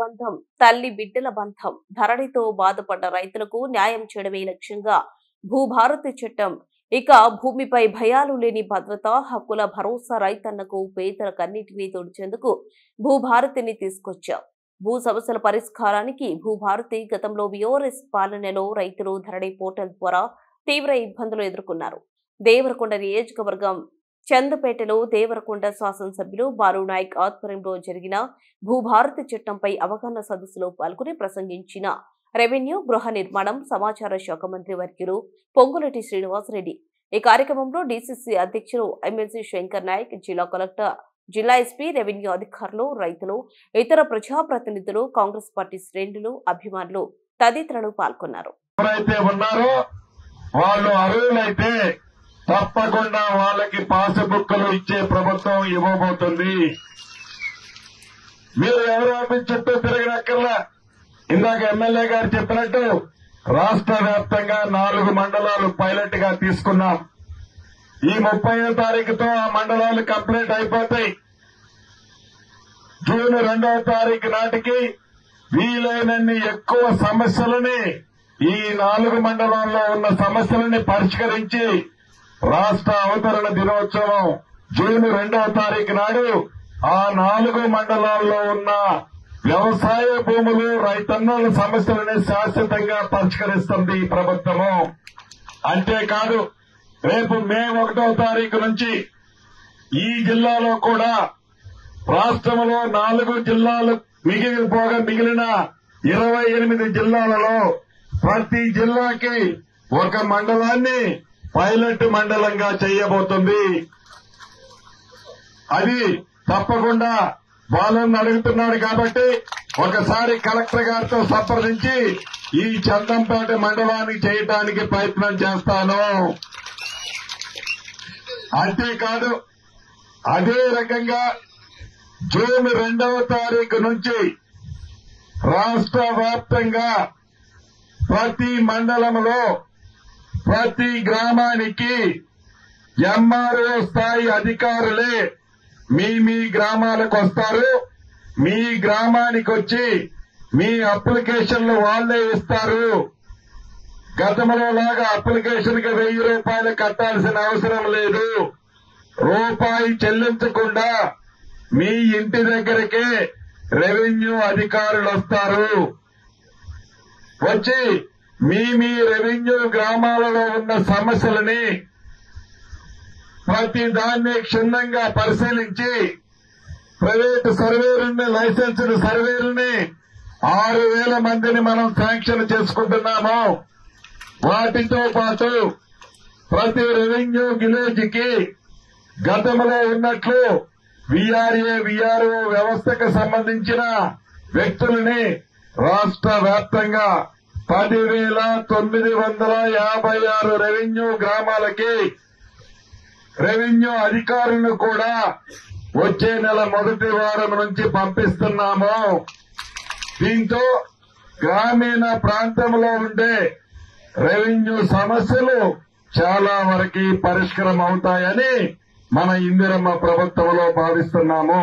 అనుబంధం, తల్లి బిడ్డల బంధం. ధరణితో బాధపడ్డ రైతులకు న్యాయం చేయడమే లక్ష్యంగా భూభారతి చట్టం. ఇక భూమిపై భయాలు లేని భద్రత, హక్కుల భరోసా రైతన్నకు పేదల కన్నిటిని తొడిచేందుకు భూభారతిని తీసుకొచ్చాం. భూ సమస్యల పరిష్కారానికి భూభారతి. గతంలో బీఆర్ఎస్ పాలనలో రైతులు ధరణి పోర్టల్ ద్వారా తీవ్ర ఇబ్బందులు ఎదుర్కొన్నారు. దేవరకొండ నియోజకవర్గం చందపేటలో దేవరకొండ శాసనసభ్యులు బాలు నాయక్ ఆధ్వర్యంలో జరిగిన భూభారతి చట్టంపై అవగాహన సదస్సులో పాల్గొని ప్రసంగించిన రెవెన్యూ, గృహ నిర్మాణం, సమాచార శాఖ మంత్రి వర్యులు పొంగులేటి శ్రీనివాసరెడ్డి. ఈ కార్యక్రమంలో డీసీసీ అధ్యక్షులు ఎమ్మెల్సీ శంకర్ నాయక్, జిల్లా కలెక్టర్, జిల్లా ఎస్పీ, రెవెన్యూ అధికారులు, రైతులు, ఇతర ప్రజాప్రతినిధులు, కాంగ్రెస్ పార్టీ శ్రేణులు, అభిమానులు తదితరులు పాల్గొన్నారు. తప్పకుండా వాళ్ళకి పాస్బుక్లు ఇచ్చే ప్రభుత్వం ఇవ్వబోతుంది. మీరు ఎవరు ఆఫీస్ చుట్టూ తిరగనక్కర్లా. ఇందాక ఎమ్మెల్యే గారు చెప్పినట్టు రాష్ట్ర వ్యాప్తంగా 4 మండలాలు పైలట్ గా తీసుకున్నాం. ఈ 30వ తారీఖుతో ఆ మండలాలు కంప్లీట్ అయిపోతాయి. జూన్ 2వ తారీఖు నాటికి వీలైనన్ని ఎక్కువ సమస్యలని, ఈ 4 మండలాల్లో ఉన్న సమస్యలని పరిష్కరించి రాష్ట్ర అవతరణ దినోత్సవం జూన్ 2వ తారీఖు నాడు ఆ 4 మండలాల్లో ఉన్న వ్యవసాయ భూములు, రైతన్నుల సమస్యలని శాశ్వతంగా పరిష్కరిస్తుంది ఈ ప్రభుత్వము. అంతేకాదు రేపు మే 1వ తారీఖు నుంచి ఈ జిల్లాలో కూడా రాష్ట్రంలో 4 జిల్లాలు మిగిలిన 28 జిల్లాలలో ప్రతి జిల్లాకి ఒక మండలాన్ని పైలట్ మండలంగా చేయబోతుంది. అది తప్పకుండా వాళ్ళని అడుగుతున్నాడు కాబట్టి ఒకసారి కలెక్టర్ గారితో సంప్రదించి ఈ చందంపేట మండలానికి చేయడానికి ప్రయత్నం చేస్తాను. అంతేకాదు అదే రకంగా జూన్ 2వ తారీఖు నుంచి రాష్ట్ర వ్యాప్తంగా ప్రతి మండలంలో, ప్రతి గ్రామానికి ఎంఆర్ఓ స్థాయి అధికారులే మీ గ్రామాలకు వస్తారు. మీ గ్రామానికి వచ్చి మీ అప్లికేషన్లు వాళ్లే ఇస్తారు. గతంలో లాగా అప్లికేషన్ కి 1000 రూపాయలు కట్టాల్సిన అవసరం లేదు. రూపాయి చెల్లించకుండా మీ ఇంటి దగ్గరికే రెవెన్యూ అధికారులు వస్తారు. వచ్చి మీ రెవెన్యూ గ్రామాలలో ఉన్న సమస్యలని ప్రతి దాన్ని క్షుణ్ణంగా పరిశీలించి ప్రైవేటు సర్వేరుని, లైసెన్స్డ్ సర్వేరుని 6000 మందిని మనం శాంక్షన్ చేసుకుంటున్నాము. వాటితో పాటు ప్రతి రెవెన్యూ విలేజ్ కి గతంలో ఉన్నట్లు వీఆర్ఏ, వీఆర్ఓ వ్యవస్థకు సంబంధించిన వ్యక్తులని రాష్ట్ర వ్యాప్తంగా 10,956 రెవెన్యూ గ్రామాలకి రెవెన్యూ అధికారులను కూడా వచ్చే నెల మొదటి వారం నుంచి పంపిస్తున్నాము. దీంతో గ్రామీణ ప్రాంతంలో ఉండే రెవెన్యూ సమస్యలు చాలా వరకు పరిష్కారం అవుతాయని మన ఇందిరమ్మ ప్రభుత్వంలో భావిస్తున్నాము.